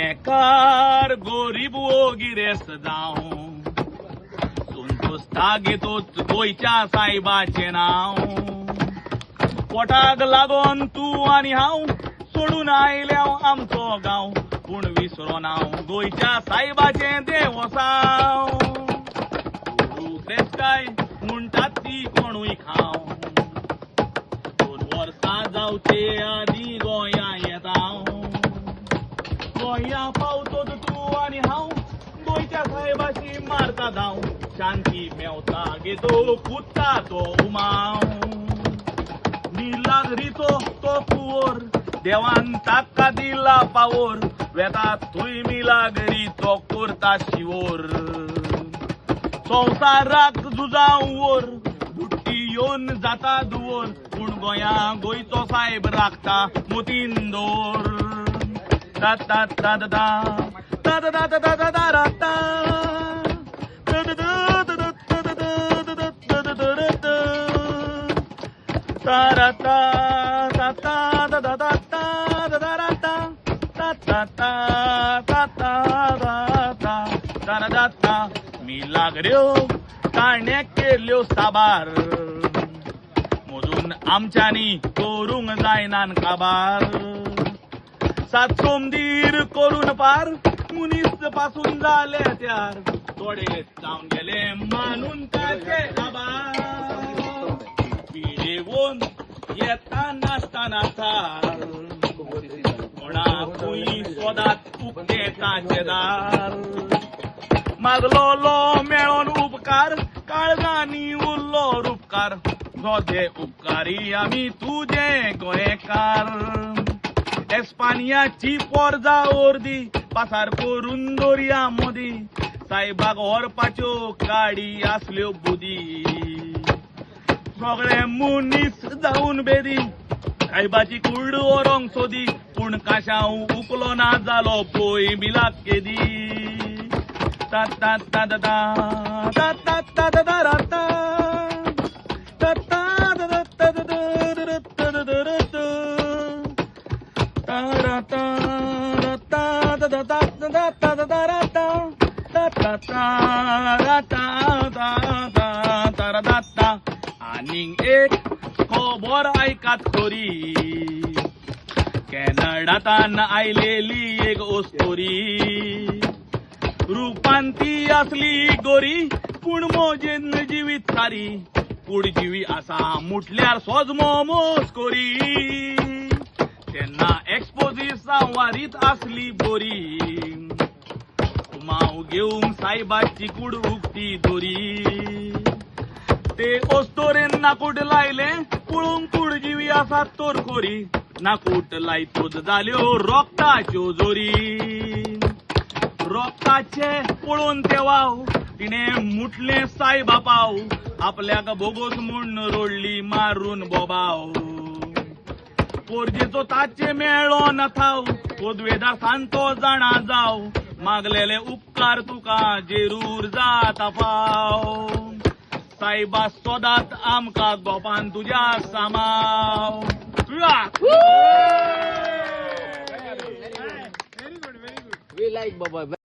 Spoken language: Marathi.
गोंयकार गरीब वो गिरेस्त जावं संतोस्ता घेतोच गोंयच्या सायबाचें नांव पोटाक लागोन तूं आनी हांव सोडून आयल्याव आमचो गांव पूण विसरो नांव गोंयच्या सायबाचें देवसांव क्रेस्ताय म्हणटात ती कोणूय खाव 2 वर्सां जावचे आदी गोंया येता गोंया पावतोच तूं आनी हांव गोंयच्या सायबाची मारता धांव शांती मेवता घेतो कुत्ता तो उमाव मिलाग्रीचो तो कुंवर देवान ताका दिला पावोर वेतात थंय मिलाग्री तो करता शिवोर संवसाराक जुजाव वर बुट्टी येवन जाता दुवर पूण गोंया गोंयचो सायब राखता मोतीन दोर ता ता ता ता ता ता ता ता ता ता राता ताराता ताता दादा दाता दाराता ताता ताता दाता ताराता मिलाग्र्यो ताणे केल्यो साबार मोजून आमच्यांनी करूंक जायनान काबार 7 सोमदीर करून पार मुनीस पासून जाले त्यार थोडे जावन गेले मानून ताचे आबार पिडेवून येता नासतना थार कोणाकूय सोदात उक्ते ताचे दार मागलोलो मेळोन उपकार काळजांनी उरलो रूपकार जोजे उपकारी आमी तुजे गोंयकार एस्पानियाची पोरजा ओर्दी पासार करून दोरया मोदी सायबाक व्हरपाच्यो गाडी आसल्यो बुदी सगळे मुनीस जावन बेदी सायबाची कूड व्हरोंक सोदी पूण काशाव उकलो ना जालो पळय मिलाक केदी ता ता ता ता ता ता ता ता ता राता ता ता ता ता ता ता ता आनीक एक खबर ऐकात खरी कॅनडातान आयलेली एक ओस्तोरी रूपान ती असली गोरी पूण मोजेन जिवीत सारी कुडजिवी आसा मुटल्यार सोजमो मोस्कोरी तेन्ना एक्सपोजीसां वारीत आसली बोरी माव घेवंक सायबाची कूड उक्ती दोरी ते ओस्तोरेन नाकूट लायले पळोवंक कुडजिवी आसा तोरखोरी नाकूट लायतोच जाल्यो रोगताच्यो जोरी रोगताचे पळोवन ते वाव तिणें मुटलें सायबा पाव आपल्याक बोगोस म्हूण रोडली मारून बोबाव पोरजेचो ताचे मेळ्ळो न थाव पोदवेदार सांतो जाणा जाव मागलेले उपकार तुका जेरूर जाता फाव सायबा सोदात आमकां गोपान तुज्या सामाव We like Baba.